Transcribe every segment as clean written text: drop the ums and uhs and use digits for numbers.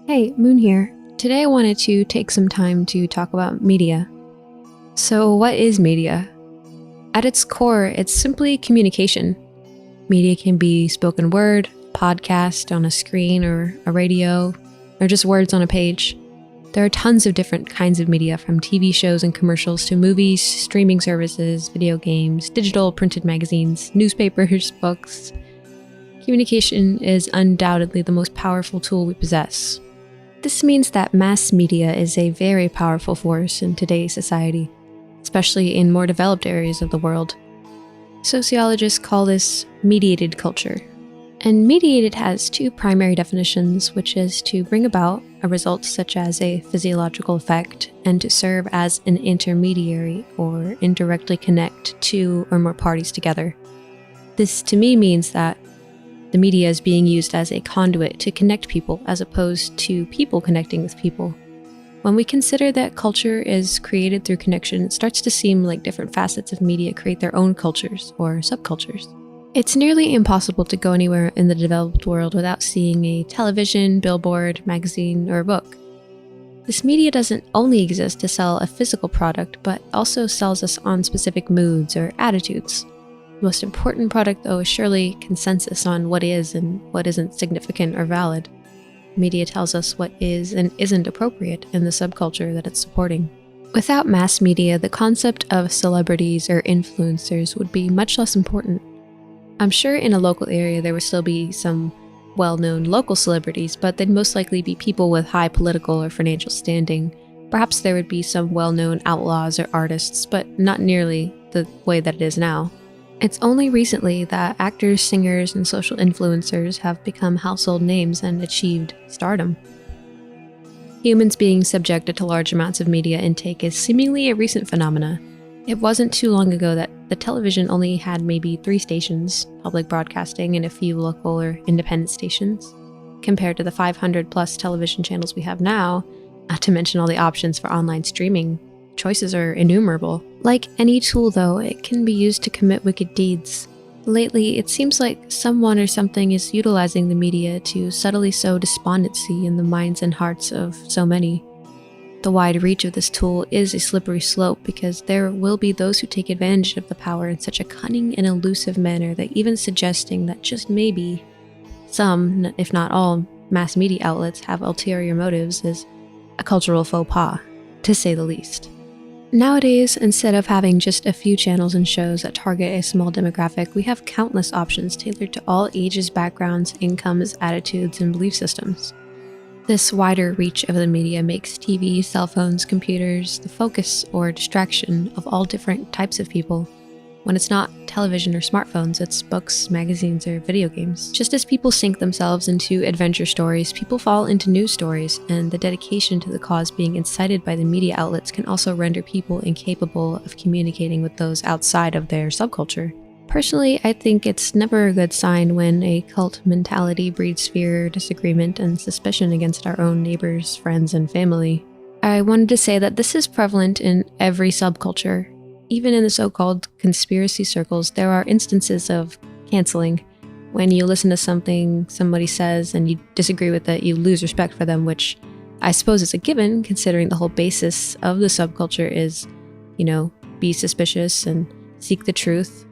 Hey, Moon here. Today I wanted to take some time to talk about media. So, what is media? At its core, it's simply communication. Media can be spoken word, podcast on a screen or a radio, or just words on a page. There are tons of different kinds of media, from TV shows and commercials to movies, streaming services, video games, digital printed magazines, newspapers, books. Communication is undoubtedly the most powerful tool we possess. This means that mass media is a very powerful force in today's society, especially in more developed areas of the world. Sociologists call this mediated culture. And mediated has two primary definitions, which is to bring about a result such as a physiological effect and to serve as an intermediary or indirectly connect two or more parties together. This to me means that the media is being used as a conduit to connect people as opposed to people connecting with people. When we consider that culture is created through connection, it starts to seem like different facets of media create their own cultures or subcultures. It's nearly impossible to go anywhere in the developed world without seeing a television, billboard, magazine, or book. This media doesn't only exist to sell a physical product, but also sells us on specific moods or attitudes. The most important product, though, is surely consensus on what is and what isn't significant or valid. Media tells us what is and isn't appropriate in the subculture that it's supporting. Without mass media, the concept of celebrities or influencers would be much less important. I'm sure in a local area there would still be some well-known local celebrities, but they'd most likely be people with high political or financial standing. Perhaps there would be some well-known outlaws or artists, but not nearly the way that it is now. It's only recently that actors, singers, and social influencers have become household names and achieved stardom. Humans being subjected to large amounts of media intake is seemingly a recent phenomena. It wasn't too long ago that the television only had maybe 3 stations, public broadcasting, and a few local or independent stations, compared to the 500 plus television channels we have now, not to mention all the options for online streaming. Choices are innumerable. Like any tool, though, it can be used to commit wicked deeds. Lately, it seems like someone or something is utilizing the media to subtly sow despondency in the minds and hearts of so many. The wide reach of this tool is a slippery slope because there will be those who take advantage of the power in such a cunning and elusive manner that even suggesting that just maybe some, if not all, mass media outlets have ulterior motives is a cultural faux pas, to say the least. Nowadays, instead of having just a few channels and shows that target a small demographic, we have countless options tailored to all ages, backgrounds, incomes, attitudes, and belief systems. This wider reach of the media makes TV, cell phones, computers the focus or distraction of all different types of people. When it's not television or smartphones, it's books, magazines, or video games. Just as people sink themselves into adventure stories, people fall into news stories, and the dedication to the cause being incited by the media outlets can also render people incapable of communicating with those outside of their subculture. Personally, I think it's never a good sign when a cult mentality breeds fear, disagreement, and suspicion against our own neighbors, friends, and family. I wanted to say that this is prevalent in every subculture. Even in the so-called conspiracy circles, there are instances of canceling. When you listen to something somebody says and you disagree with it, you lose respect for them, which I suppose is a given, considering the whole basis of the subculture is, be suspicious and seek the truth.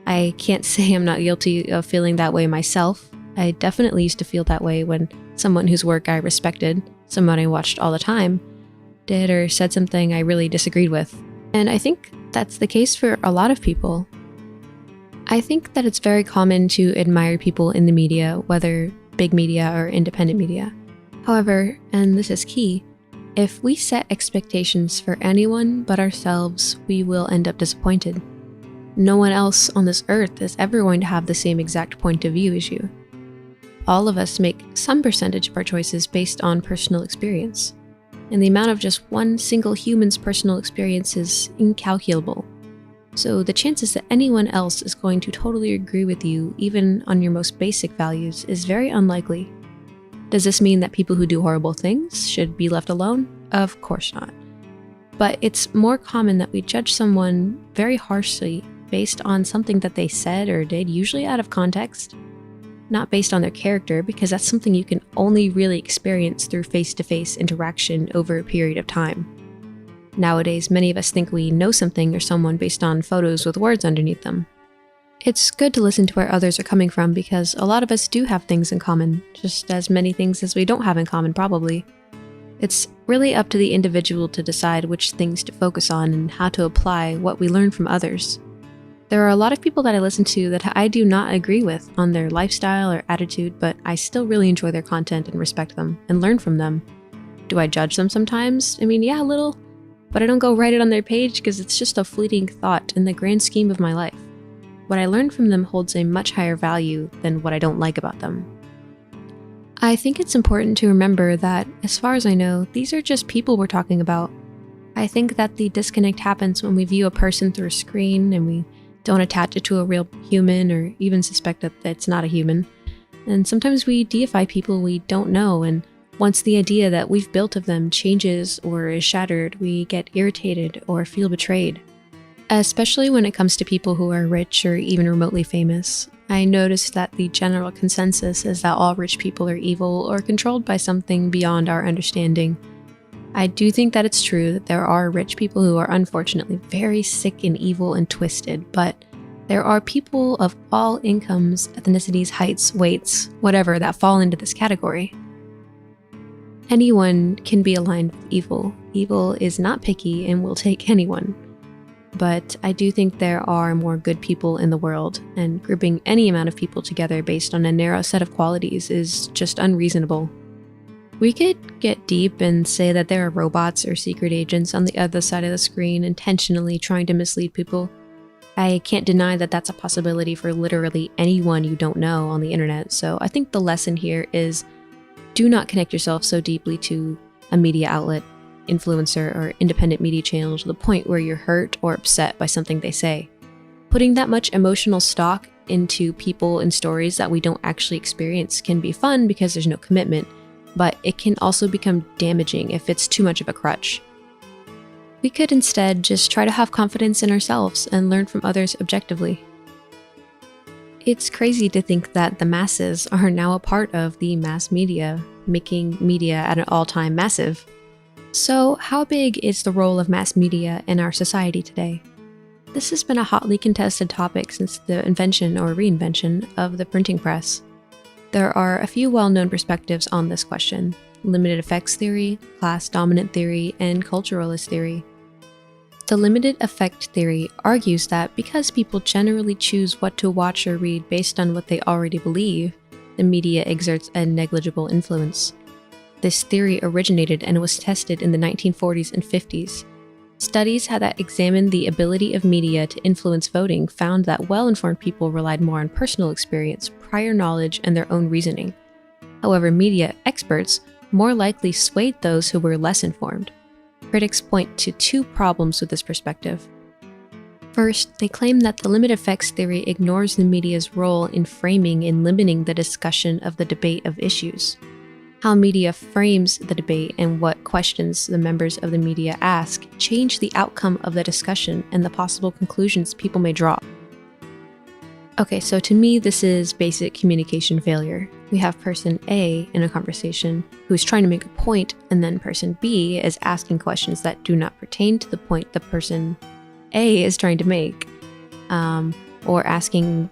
I can't say I'm not guilty of feeling that way myself. I definitely used to feel that way when someone whose work I respected, someone I watched all the time, did or said something I really disagreed with. And I think that's the case for a lot of people. I think that it's very common to admire people in the media, whether big media or independent media. However, and this is key, if we set expectations for anyone but ourselves, we will end up disappointed. No one else on this earth is ever going to have the same exact point of view as you. All of us make some percentage of our choices based on personal experience. And the amount of just one single human's personal experience is incalculable. So the chances that anyone else is going to totally agree with you, even on your most basic values, is very unlikely. Does this mean that people who do horrible things should be left alone? Of course not. But it's more common that we judge someone very harshly based on something that they said or did, usually out of context. not based on their character, because that's something you can only really experience through face-to-face interaction over a period of time. Nowadays, many of us think we know something or someone based on photos with words underneath them. It's good to listen to where others are coming from because a lot of us do have things in common, just as many things as we don't have in common probably. It's really up to the individual to decide which things to focus on and how to apply what we learn from others. There are a lot of people that I listen to that I do not agree with on their lifestyle or attitude, but I still really enjoy their content and respect them and learn from them. Do I judge them sometimes? I mean, yeah, a little, but I don't go write it on their page because it's just a fleeting thought in the grand scheme of my life. What I learn from them holds a much higher value than what I don't like about them. I think it's important to remember that, as far as I know, these are just people we're talking about. I think that the disconnect happens when we view a person through a screen and we don't attach it to a real human or even suspect that it's not a human. And sometimes we deify people we don't know, and once the idea that we've built of them changes or is shattered, we get irritated or feel betrayed. Especially when it comes to people who are rich or even remotely famous. I noticed that the general consensus is that all rich people are evil or controlled by something beyond our understanding. I do think that it's true that there are rich people who are unfortunately very sick and evil and twisted, but there are people of all incomes, ethnicities, heights, weights, whatever, that fall into this category. Anyone can be aligned with evil. Evil is not picky and will take anyone. But I do think there are more good people in the world, and grouping any amount of people together based on a narrow set of qualities is just unreasonable. We could get deep and say that there are robots or secret agents on the other side of the screen intentionally trying to mislead people. I can't deny that that's a possibility for literally anyone you don't know on the internet, so I think the lesson here is do not connect yourself so deeply to a media outlet, influencer, or independent media channel to the point where you're hurt or upset by something they say. Putting that much emotional stock into people and stories that we don't actually experience can be fun because there's no commitment, but it can also become damaging if it's too much of a crutch. We could instead just try to have confidence in ourselves and learn from others objectively. It's crazy to think that the masses are now a part of the mass media, making media at an all-time massive. So, how big is the role of mass media in our society today? This has been a hotly contested topic since the invention or reinvention of the printing press. There are a few well-known perspectives on this question: limited effects theory, class dominant theory, and culturalist theory. The limited effect theory argues that because people generally choose what to watch or read based on what they already believe, the media exerts a negligible influence. This theory originated and was tested in the 1940s and 50s. Studies that examined the ability of media to influence voting found that well-informed people relied more on personal experience, prior knowledge, and their own reasoning. However, media experts more likely swayed those who were less informed. Critics point to two problems with this perspective. First, they claim that the limited effects theory ignores the media's role in framing and limiting the discussion of the debate of issues. How media frames the debate and what questions the members of the media ask change the outcome of the discussion and the possible conclusions people may draw. Okay, so to me, this is basic communication failure. We have person A in a conversation who's trying to make a point, and then person B is asking questions that do not pertain to the point the person A is trying to make, or asking,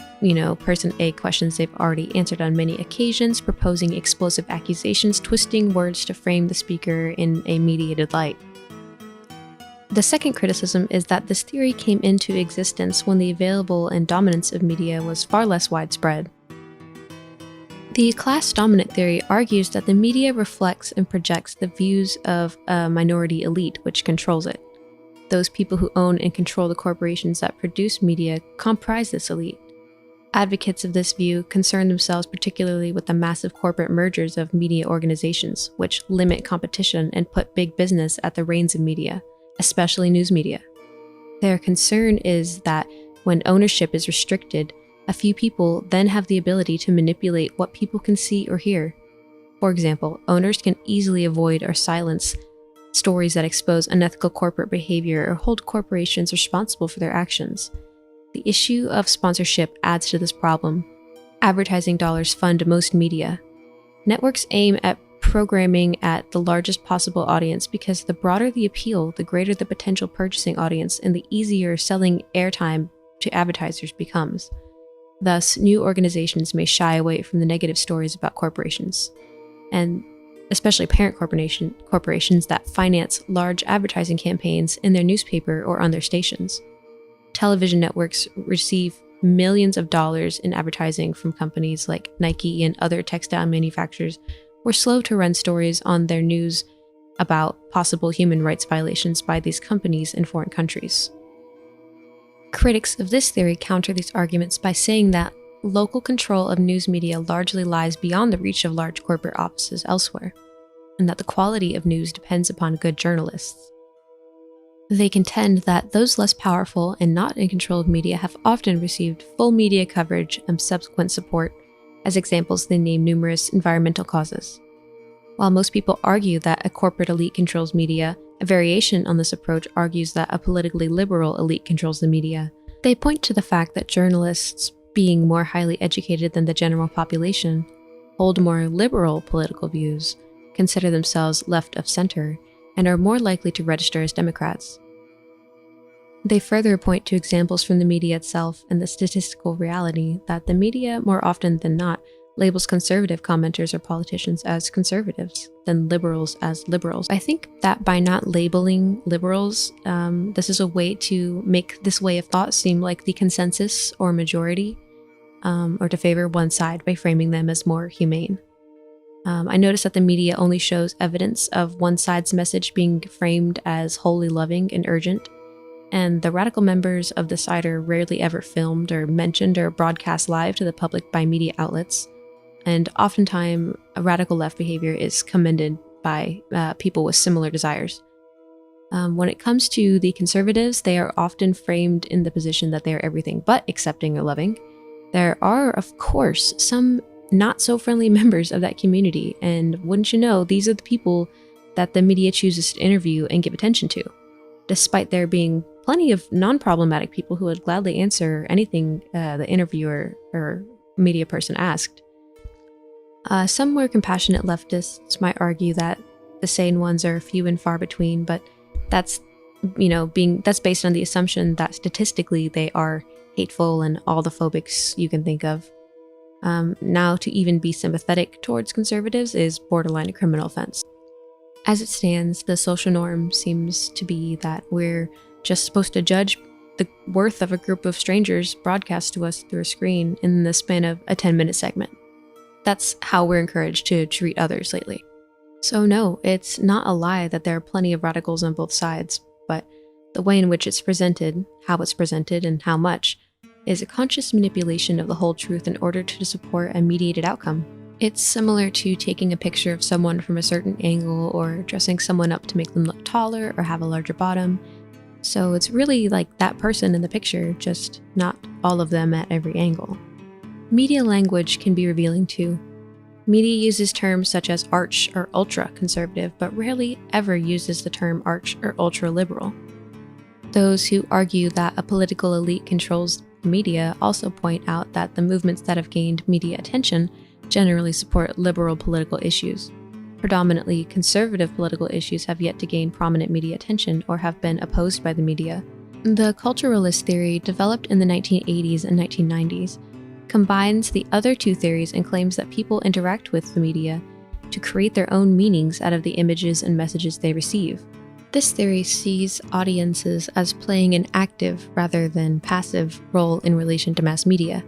person A questions they've already answered on many occasions, proposing explosive accusations, twisting words to frame the speaker in a mediated light. The second criticism is that this theory came into existence when the available and dominance of media was far less widespread. The class-dominant theory argues that the media reflects and projects the views of a minority elite which controls it. Those people who own and control the corporations that produce media comprise this elite. Advocates of this view concern themselves particularly with the massive corporate mergers of media organizations, which limit competition and put big business at the reins of media, especially news media. Their concern is that when ownership is restricted, a few people then have the ability to manipulate what people can see or hear. For example, owners can easily avoid or silence stories that expose unethical corporate behavior or hold corporations responsible for their actions. The issue of sponsorship adds to this problem. advertising dollars fund most media. Networks aim at programming at the largest possible audience because the broader the appeal, the greater the potential purchasing audience and the easier selling airtime to advertisers becomes. Thus, new organizations may shy away from the negative stories about corporations, and especially parent corporations that finance large advertising campaigns in their newspaper or on their stations. Television networks receive millions of dollars in advertising from companies like Nike and other textile manufacturers were slow to run stories on their news about possible human rights violations by these companies in foreign countries. Critics of this theory counter these arguments by saying that local control of news media largely lies beyond the reach of large corporate offices elsewhere, and that the quality of news depends upon good journalists. They contend that those less powerful and not in control of media have often received full media coverage and subsequent support. As examples, they name numerous environmental causes. While most people argue that a corporate elite controls media, a variation on this approach argues that a politically liberal elite controls the media. They point to the fact that journalists, being more highly educated than the general population, hold more liberal political views, consider themselves left of center, and are more likely to register as Democrats. They further point to examples from the media itself and the statistical reality that the media, more often than not, labels conservative commenters or politicians as conservatives than liberals as liberals. I think that by not labeling liberals, this is a way to make this way of thought seem like the consensus or majority, or to favor one side by framing them as more humane. I noticed that the media only shows evidence of one side's message being framed as wholly loving and urgent, and the radical members of the side are rarely ever filmed or mentioned or broadcast live to the public by media outlets, and oftentimes a radical left behavior is commended by people with similar desires. When it comes to the conservatives, they are often framed in the position that they are everything but accepting or loving. There are, of course, some not so friendly members of that community, and wouldn't you know, these are the people that the media chooses to interview and give attention to, despite there being plenty of non-problematic people who would gladly answer anything the interviewer or media person asked. Some more compassionate leftists might argue that the sane ones are few and far between, but that's based on the assumption that statistically they are hateful and all the phobics you can think of. Now, to even be sympathetic towards conservatives is borderline a criminal offense. As it stands, the social norm seems to be that we're just supposed to judge the worth of a group of strangers broadcast to us through a screen in the span of a 10-minute segment. That's how we're encouraged to treat others lately. So no, it's not a lie that there are plenty of radicals on both sides, but the way in which it's presented, how it's presented, and how much is a conscious manipulation of the whole truth in order to support a mediated outcome. It's similar to taking a picture of someone from a certain angle or dressing someone up to make them look taller or have a larger bottom. So it's really like that person in the picture, just not all of them at every angle. Media language can be revealing too. Media uses terms such as arch or ultra-conservative, but rarely ever uses the term arch or ultra-liberal. Those who argue that a political elite controls media also point out that the movements that have gained media attention generally support liberal political issues. Predominantly conservative political issues have yet to gain prominent media attention or have been opposed by the media. The culturalist theory, developed in the 1980s and 1990s, combines the other two theories and claims that people interact with the media to create their own meanings out of the images and messages they receive. This theory sees audiences as playing an active rather than passive role in relation to mass media.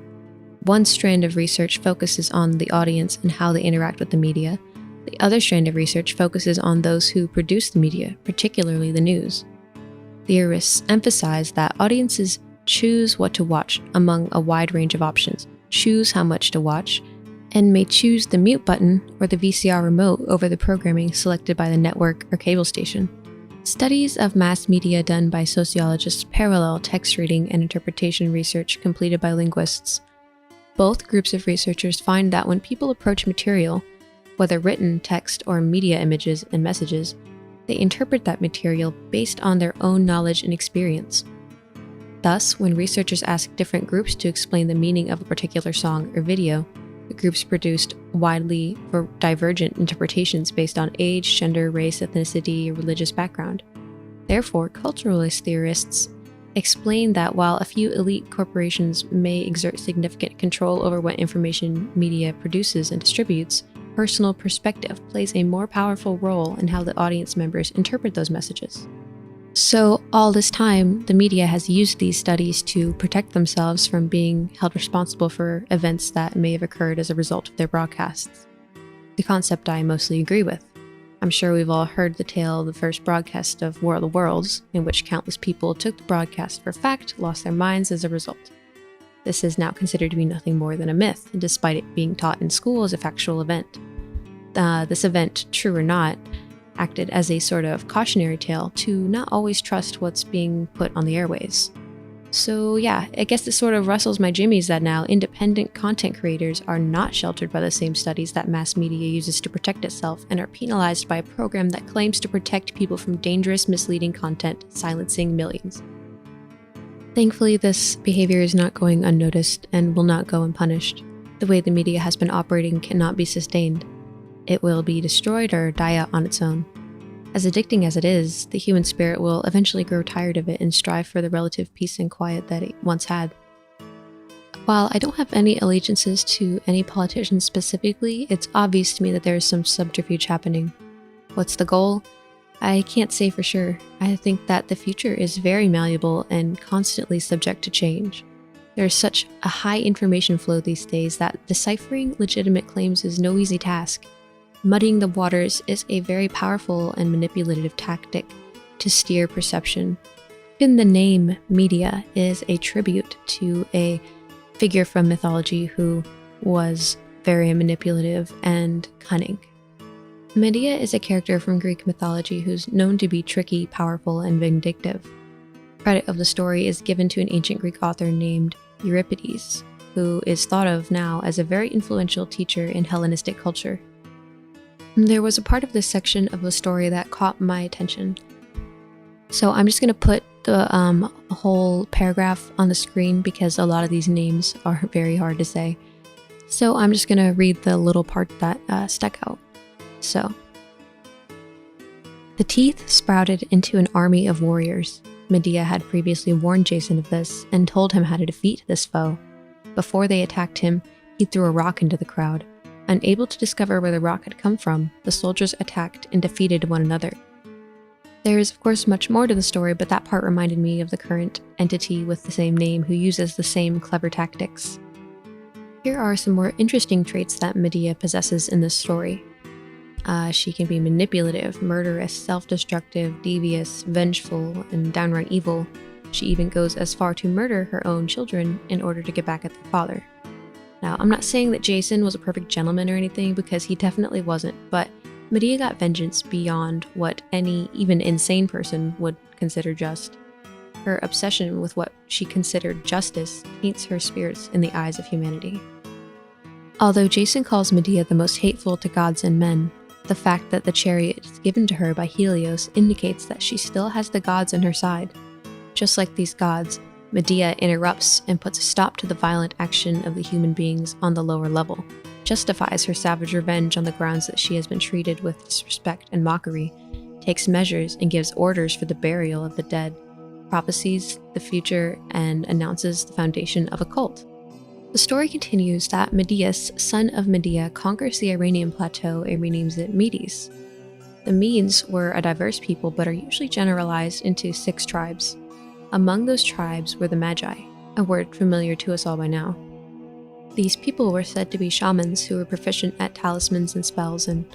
One strand of research focuses on the audience and how they interact with the media. The other strand of research focuses on those who produce the media, particularly the news. Theorists emphasize that audiences choose what to watch among a wide range of options, choose how much to watch, and may choose the mute button or the VCR remote over the programming selected by the network or cable station. Studies of mass media done by sociologists parallel text reading and interpretation research completed by linguists. Both groups of researchers find that when people approach material, whether written, text, or media images and messages, they interpret that material based on their own knowledge and experience. Thus, when researchers asked different groups to explain the meaning of a particular song or video, the groups produced widely divergent interpretations based on age, gender, race, ethnicity, or religious background. Therefore, culturalist theorists explain that while a few elite corporations may exert significant control over what information media produces and distributes, personal perspective plays a more powerful role in how the audience members interpret those messages. So all this time, the media has used these studies to protect themselves from being held responsible for events that may have occurred as a result of their broadcasts. The concept I mostly agree with. I'm sure we've all heard the tale of the first broadcast of War of the Worlds, in which countless people took the broadcast for fact, lost their minds as a result. This is now considered to be nothing more than a myth, despite it being taught in school as a factual event. This event, true or not, acted as a sort of cautionary tale to not always trust what's being put on the airwaves. So yeah, I guess it sort of rustles my jimmies that now independent content creators are not sheltered by the same studies that mass media uses to protect itself and are penalized by a program that claims to protect people from dangerous, misleading content, silencing millions. Thankfully, this behavior is not going unnoticed and will not go unpunished. The way the media has been operating cannot be sustained. It will be destroyed or die out on its own. As addicting as it is, the human spirit will eventually grow tired of it and strive for the relative peace and quiet that it once had. While I don't have any allegiances to any politician specifically, it's obvious to me that there is some subterfuge happening. What's the goal? I can't say for sure. I think that the future is very malleable and constantly subject to change. There is such a high information flow these days that deciphering legitimate claims is no easy task. Muddying the waters is a very powerful and manipulative tactic to steer perception. Even the name media is a tribute to a figure from mythology who was very manipulative and cunning. Medea is a character from Greek mythology who's known to be tricky, powerful, and vindictive. Credit of the story is given to an ancient Greek author named Euripides, who is thought of now as a very influential teacher in Hellenistic culture. There was a part of this section of the story that caught my attention. So I'm just going to put the whole paragraph on the screen because a lot of these names are very hard to say. So I'm just going to read the little part that stuck out. So, the teeth sprouted into an army of warriors. Medea had previously warned Jason of this and told him how to defeat this foe. Before they attacked him, he threw a rock into the crowd. Unable to discover where the rock had come from, the soldiers attacked and defeated one another. There is of course much more to the story, but that part reminded me of the current entity with the same name who uses the same clever tactics. Here are some more interesting traits that Medea possesses in this story. She can be manipulative, murderous, self-destructive, devious, vengeful, and downright evil. She even goes as far to murder her own children in order to get back at their father. Now, I'm not saying that Jason was a perfect gentleman or anything, because he definitely wasn't, but Medea got vengeance beyond what any, even insane person would consider just. Her obsession with what she considered justice taints her spirits in the eyes of humanity. Although Jason calls Medea the most hateful to gods and men, the fact that the chariot is given to her by Helios indicates that she still has the gods on her side. Just like these gods, Medea interrupts and puts a stop to the violent action of the human beings on the lower level, justifies her savage revenge on the grounds that she has been treated with disrespect and mockery, takes measures and gives orders for the burial of the dead, prophesies the future, and announces the foundation of a cult. The story continues that Medeus, son of Medea, conquers the Iranian plateau and renames it Medes. The Medes were a diverse people but are usually generalized into 6 tribes. Among those tribes were the Magi, a word familiar to us all by now. These people were said to be shamans who were proficient at talismans and spells and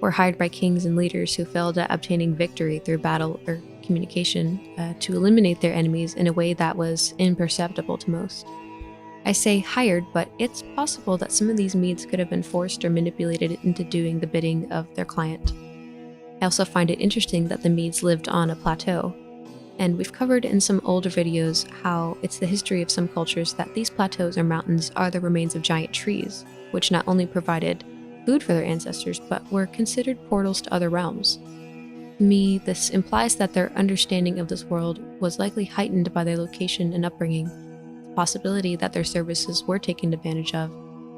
were hired by kings and leaders who failed at obtaining victory through battle or communication to eliminate their enemies in a way that was imperceptible to most. I say hired, but it's possible that some of these Medes could have been forced or manipulated into doing the bidding of their client. I also find it interesting that the Medes lived on a plateau, and we've covered in some older videos how it's the history of some cultures that these plateaus or mountains are the remains of giant trees, which not only provided food for their ancestors, but were considered portals to other realms. To me, this implies that their understanding of this world was likely heightened by their location and upbringing. The possibility that their services were taken advantage of.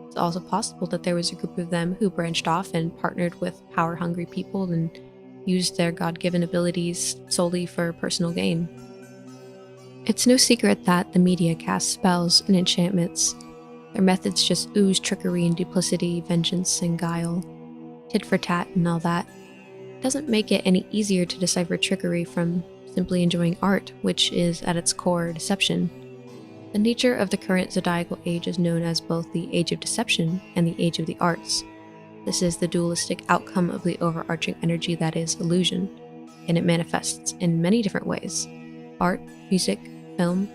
It's also possible that there was a group of them who branched off and partnered with power-hungry people and used their God-given abilities solely for personal gain. It's no secret that the media casts spells and enchantments. Their methods just ooze trickery and duplicity, vengeance and guile, tit for tat and all that. It doesn't make it any easier to decipher trickery from simply enjoying art, which is at its core deception. The nature of the current zodiacal age is known as both the Age of Deception and the Age of the Arts. This is the dualistic outcome of the overarching energy that is illusion, and it manifests in many different ways. Art, music, film.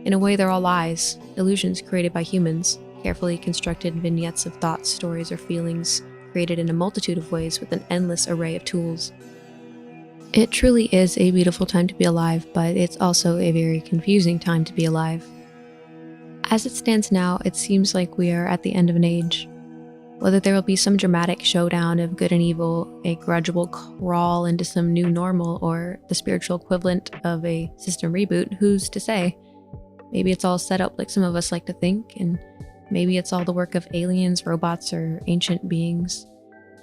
In a way, they're all lies, illusions created by humans, carefully constructed vignettes of thoughts, stories, or feelings, created in a multitude of ways with an endless array of tools. It truly is a beautiful time to be alive, but it's also a very confusing time to be alive. As it stands now, it seems like we are at the end of an age. Whether there will be some dramatic showdown of good and evil, a grudgeful crawl into some new normal, or the spiritual equivalent of a system reboot, who's to say? Maybe it's all set up like some of us like to think, and maybe it's all the work of aliens, robots, or ancient beings.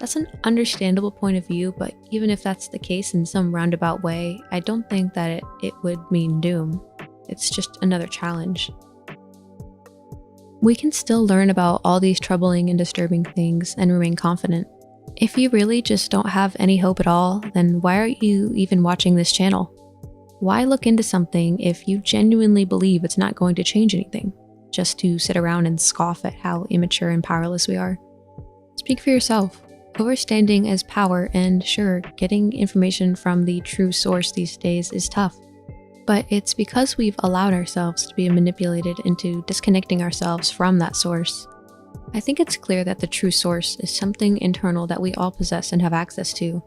That's an understandable point of view, but even if that's the case in some roundabout way, I don't think that it would mean doom. It's just another challenge. We can still learn about all these troubling and disturbing things and remain confident. If you really just don't have any hope at all, then why are you even watching this channel? Why look into something if you genuinely believe it's not going to change anything, just to sit around and scoff at how immature and powerless we are? Speak for yourself. Overstanding is power, and sure, getting information from the true source these days is tough. But it's because we've allowed ourselves to be manipulated into disconnecting ourselves from that source. I think it's clear that the true source is something internal that we all possess and have access to.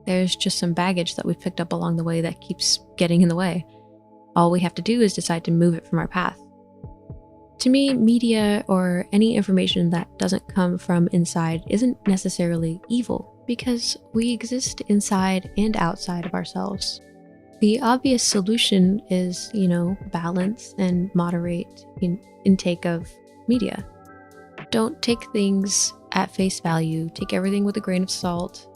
There's just some baggage that we've picked up along the way that keeps getting in the way. All we have to do is decide to move it from our path. To me, media or any information that doesn't come from inside isn't necessarily evil, because we exist inside and outside of ourselves. The obvious solution is, balance and moderate intake of media. Don't take things at face value. Take everything with a grain of salt.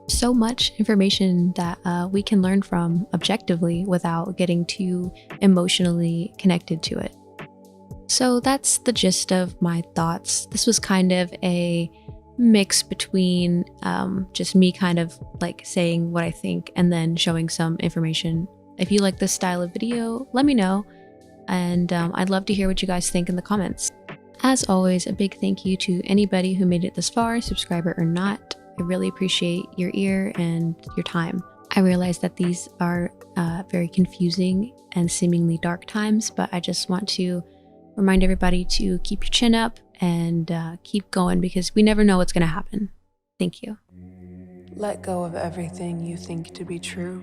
So much information that we can learn from objectively without getting too emotionally connected to it. So that's the gist of my thoughts. This was kind of a mix between just me kind of like saying what I think and then showing some information. If you like this style of video, let me know, and I'd love to hear what you guys think in the comments. As always, a big thank you to anybody who made it this far, subscriber or not. I really appreciate your ear and your time. I realize that these are very confusing and seemingly dark times, but I just want to remind everybody to keep your chin up and keep going, because we never know what's going to happen. Thank you. Let go of everything you think to be true.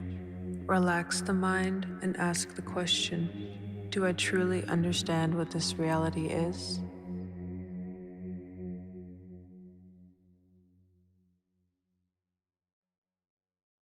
Relax the mind and ask the question, do I truly understand what this reality is?